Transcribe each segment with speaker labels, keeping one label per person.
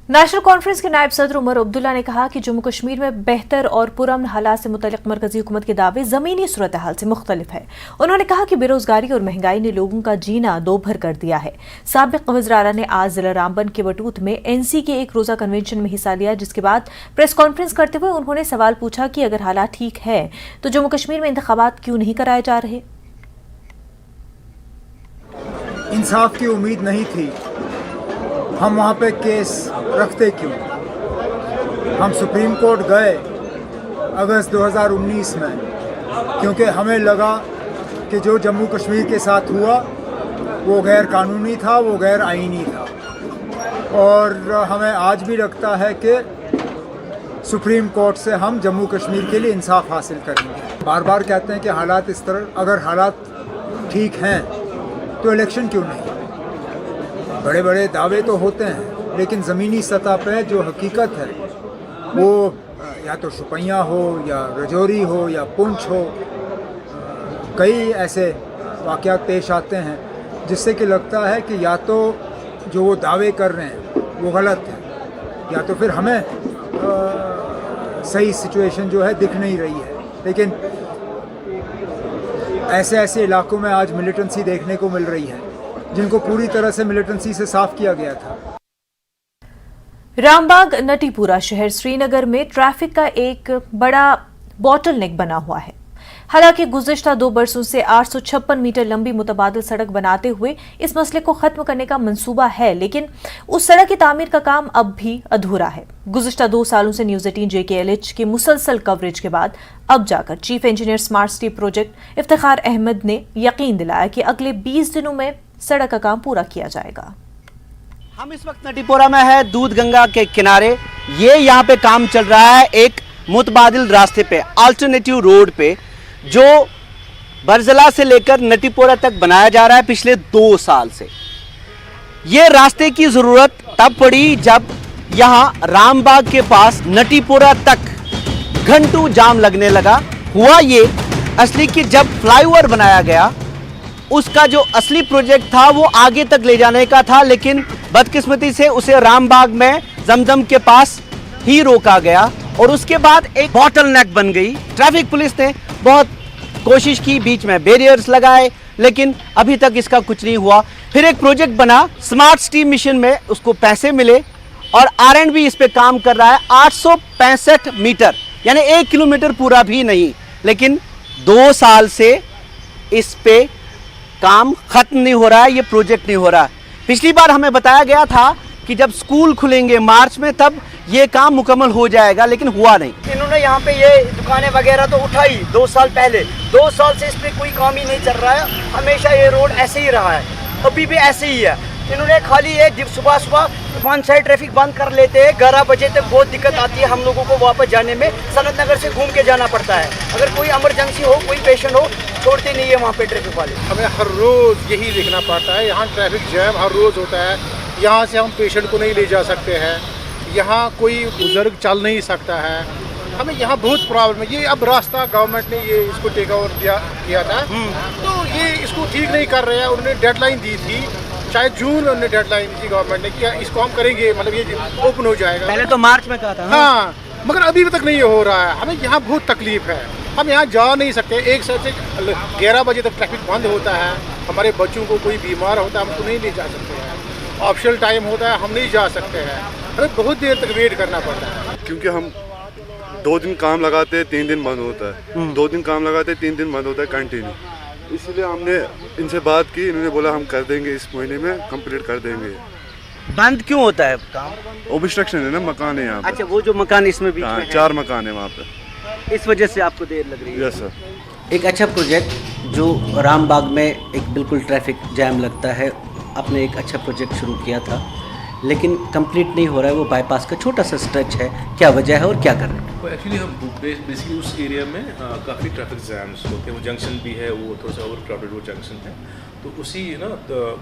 Speaker 1: National conference के नायब सदर उमर अब्दुल्ला ने कहा कि जम्मू कश्मीर में बेहतर और पुरअमन हालात से मुतल्लिक मरकजी हुकूमत के दावे जमीनी सूरत हाल से मुख्तलिफ है। उन्होंने कहा कि बेरोजगारी और महंगाई ने लोगों का जीना दोभर कर दिया है। साबिक वज़ीर आला ने आज जिला रामबन के बटूत में NC के एक रोजा कन्वेंशन में हिस्सा लिया, जिसके बाद प्रेस कॉन्फ्रेंस करते हुए उन्होंने सवाल पूछा कि अगर हालात ठीक है तो जम्मू कश्मीर में इंतखाबात क्यों नहीं कराए जा रहे।
Speaker 2: इंसाफ की उम्मीद नहीं थी, हम वहाँ पे केस रखते क्यों? हम सुप्रीम कोर्ट गए अगस्त 2019 में, क्योंकि हमें लगा कि जो जम्मू कश्मीर के साथ हुआ वो गैर कानूनी था, वो गैर आईनी था। और हमें आज भी लगता है कि सुप्रीम कोर्ट से हम जम्मू कश्मीर के लिए इंसाफ हासिल करेंगे। बार बार कहते हैं कि हालात इस तरह, अगर हालात ठीक हैं तो इलेक्शन क्यों नहीं? बड़े बड़े दावे तो होते हैं, लेकिन ज़मीनी सतह पे जो हकीकत है वो या तो शुपैया हो या रजौरी हो या पुंछ हो, कई ऐसे वाक़यात पेश आते हैं जिससे कि लगता है कि या तो जो वो दावे कर रहे हैं वो गलत है, या तो फिर हमें सही सिचुएशन जो है दिख नहीं रही है। लेकिन ऐसे ऐसे इलाकों में आज मिलिटेंसी देखने को मिल रही है जिनको पूरी तरह से मिलिटेंसी से साफ किया गया था।
Speaker 1: रामबाग नटीपुरा शहर श्रीनगर में ट्रैफिक का एक बड़ा बॉटलनेक बना हुआ है। हालांकि गुज़िश्ता 2 बरसों से 856 मीटर लंबी मुतबादिल सड़क बनाते हुए इस मसले को खत्म करने का मंसूबा है, लेकिन उस सड़क की तामीर का काम अब भी अधूरा है। गुज़िश्ता 2 सालों से न्यूज़ 18 JKLH की मुसलसल कवरेज के बाद अब जाकर chief engineer smart city project Iftikhar Ahmed ने यकीन दिलाया कि अगले 20 दिनों में सड़क का काम पूरा किया जाएगा।
Speaker 3: हम इस वक्त नटीपोरा में है, दूध गंगा के किनारे। ये यहाँ पे काम चल रहा है एक मुतबादिल रास्ते पे, अल्टरनेटिव रोड पे, जो बरजला से लेकर नटीपोरा तक बनाया जा रहा है पिछले 2 साल से। ये रास्ते की जरूरत तब पड़ी जब यहाँ रामबाग के पास नटीपोरा तक घंटों जाम लगने लगा। हुआ ये असली कि जब फ्लाईओवर बनाया गया, उसका जो असली प्रोजेक्ट था वो आगे तक ले जाने का था, लेकिन बदकिस्मती से उसे रामबाग में जमजम के पास ही रोका गया और उसके बाद एक बॉटलनेक बन गई। ट्रैफिक पुलिस ने बहुत कोशिश की, बीच में बैरियर्स लगाए, लेकिन अभी तक इसका कुछ नहीं हुआ। फिर एक प्रोजेक्ट बना स्मार्ट सिटी मिशन में, उसको पैसे मिले और R&B इस पे काम कर रहा है। 865 मीटर यानी 1 किलोमीटर पूरा भी नहीं, लेकिन 2 साल से इस पे काम खत्म नहीं हो रहा है, ये प्रोजेक्ट नहीं हो रहा। पिछली बार हमें बताया गया था कि जब स्कूल खुलेंगे मार्च में तब ये काम मुकम्मल हो जाएगा, लेकिन हुआ नहीं।
Speaker 4: इन्होंने यहाँ पे ये दुकानें वगैरह तो उठाई 2 साल पहले, 2 साल से इस पे कोई काम ही नहीं चल रहा है। हमेशा ये रोड ऐसे ही रहा है, अभी भी ऐसे ही है। इन्होंने खाली ये सुबह सुबह 1 साइड ट्रैफिक बंद कर लेते हैं, 11 बजे तक बहुत दिक्कत आती है हम लोगों को वापस जाने में। सनत नगर से घूम के जाना पड़ता है, अगर कोई इमरजेंसी हो, कोई पेशेंट हो, छोड़ते नहीं है वहाँ पे ट्रैफिक वाले।
Speaker 5: हमें हर रोज़ यही देखना पड़ता है, यहाँ ट्रैफिक जैम हर रोज़ होता है। यहाँ से हम पेशेंट को नहीं ले जा सकते हैं, यहाँ कोई बुजुर्ग चल नहीं सकता है, हमें यहाँ बहुत प्रॉब्लम है। ये अब रास्ता गवर्नमेंट ने ये इसको टेक ओवर किया था, तो ये इसको ठीक नहीं कर रहे हैं। उन्होंने डेडलाइन दी थी, शायद जून में उन्होंने डेडलाइन दी गवर्नमेंट ने, क्या इसको हम करेंगे, मतलब ये ओपन हो जाएगा।
Speaker 3: पहले तो मार्च में कहा था।
Speaker 5: हाँ, मगर अभी तक नहीं हो रहा है। हमें यहाँ बहुत तकलीफ है, हम यहाँ जा नहीं सकते। एक साइड से 11 बजे तक ट्रैफिक बंद होता है, हमारे बच्चों को कोई बीमार होता है, हम तो नहीं ले जा सकते हैं। ऑप्शनल टाइम होता है, हम नहीं जा सकते हैं, हमें बहुत देर तक वेट करना पड़ता है।
Speaker 6: क्योंकि हम 2 दिन काम लगाते हैं, 3 दिन बंद होता है, 2 दिन काम लगाते हैं, 3 दिन बंद होता है कंटिन्यू। इसलिए हमने इनसे बात की, इन्होंने बोला हम कर देंगे, इस महीने में कंप्लीट कर देंगे।
Speaker 3: बंद क्यों होता है काम?
Speaker 6: ऑब्स्ट्रक्शन है ना, मकान है यहाँ पे।
Speaker 3: अच्छा, वो जो मकान इसमें बीच में
Speaker 6: 4 मकान है वहाँ पे,
Speaker 3: इस वजह से आपको देर लग रही है।
Speaker 6: Yes sir.
Speaker 3: एक अच्छा प्रोजेक्ट जो रामबाग में एक बिल्कुल ट्रैफिक जैम लगता है, आपने एक अच्छा प्रोजेक्ट शुरू किया था, लेकिन कंप्लीट नहीं हो रहा है। वो बाईपास का छोटा सा स्ट्रेच है, क्या वजह है और क्या कर रहे हैं?
Speaker 7: तो एक्चुअली हम बेसिकली उस एरिया में काफ़ी ट्रैफिक जैम्स होते हैं। वो जंक्शन भी है, वो थोड़ा सा ओवर क्राउडेड वो जंक्शन है, तो उसी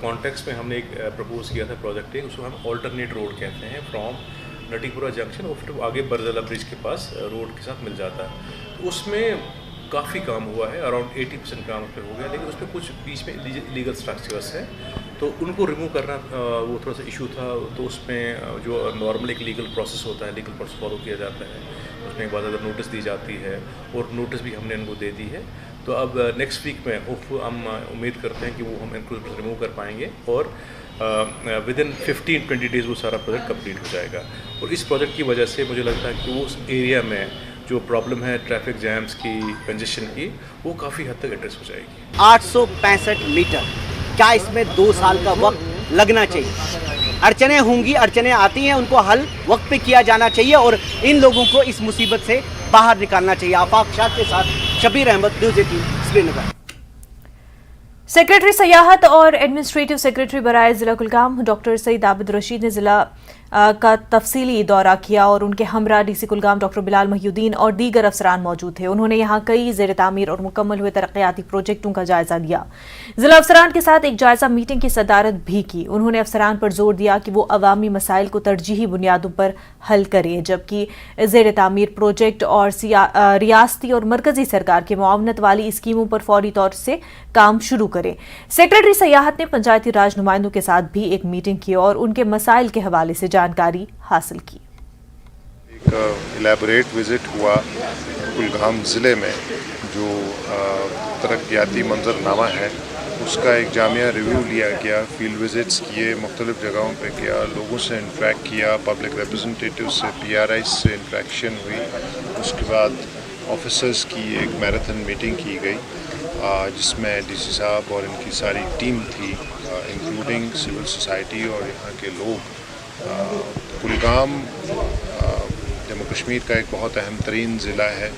Speaker 7: कॉन्टेक्स्ट में हमने एक प्रपोज किया था प्रोजेक्ट, उसको हम ऑल्टरनेट रोड कहते हैं, फ्रॉम नटीपुरा जंक्शन और फिर आगे बरजला ब्रिज के पास रोड के साथ मिल जाता है। तो उसमें काफ़ी काम हुआ है, अराउंड 80% काम उस पर हो गया, लेकिन उसमें कुछ बीच में इलीगल स्ट्रक्चर्स हैं तो उनको रिमूव करना वो थोड़ा सा इशू था। तो उसमें जो नॉर्मल एक लीगल प्रोसेस होता है, लीगल प्रोसेस फॉलो किया जाता है, उसमें एक बार नोटिस दी जाती है और नोटिस भी हमने इनको दे दी है। तो अब नेक्स्ट वीक में हम उम्मीद करते हैं कि वो हम इनको रिमूव कर पाएंगे और विद इन 15-20 डेज़ वो सारा प्रोजेक्ट कंप्लीट हो जाएगा। और इस प्रोजेक्ट की वजह से मुझे लगता है कि वो उस एरिया में जो प्रॉब्लम है ट्रैफिक जैम्स की, कंजेशन की, वो काफ़ी हद तक एड्रेस हो जाएगी।
Speaker 3: 865 मीटर, क्या इसमें 2 साल का वक्त लगना चाहिए? अड़चने होंगी, अड़चने आती हैं, उनको हल वक्त पे किया जाना चाहिए और इन लोगों को इस मुसीबत से बाहर निकालना चाहिए। आफाक शाह के साथ शबीर अहमद, न्यूज़ 18 श्रीनगर।
Speaker 1: सेक्रेटरी सयाहत और एडमिनिस्ट्रेटिव सेक्रेटरी बराए जिला कुलगाम डॉक्टर सईद आबिद रशीद ने जिला का तफसीली दौरा किया और उनके हमरा डीसी कुलगाम डॉक्टर बिलाल महिउद्दीन और दीगर अफसरान मौजूद थे। उन्होंने यहां कई ज़ेर तामीर और मुकम्मल हुए तरक्याती प्रोजेक्टों का जायजा लिया। जिला अफसरान के साथ एक जायजा मीटिंग की सदारत भी की। उन्होंने अफसरान पर जोर दिया कि वो अवामी मसाइल को तरजीही बुनियादों पर हल करें, जबकि ज़ेर तामीर प्रोजेक्ट और रियासती और मरकजी सरकार के मुआवनत वाली स्कीमों पर फौरी तौर से काम शुरू करें। सेक्रेटरी सयाहत ने पंचायती राज नुमाइंदों के साथ भी एक मीटिंग की और उनके मसाइल के हवाले से जानकारी हासिल की।
Speaker 8: एक इलेबोरेट विजिट हुआ कुलगाम ज़िले में, जो तरक्याती मंजरनामा है उसका एक जामिया रिव्यू लिया गया। फील्ड विजिट्स किए, मुख्तलिफ जगहों पे किया, लोगों से इंटरेक्ट किया, पब्लिक रिप्रेजेंटेटिव से, PRI से इंटरेक्शन हुई। उसके बाद ऑफिसर्स की एक मैराथन मीटिंग की गई जिसमें DC साहब और इनकी सारी टीम थी, इंक्लूडिंग सिविल सोसाइटी और यहाँ के लोग। कुलगाम जम्मू कश्मीर का एक बहुत अहम तरीन ज़िला है।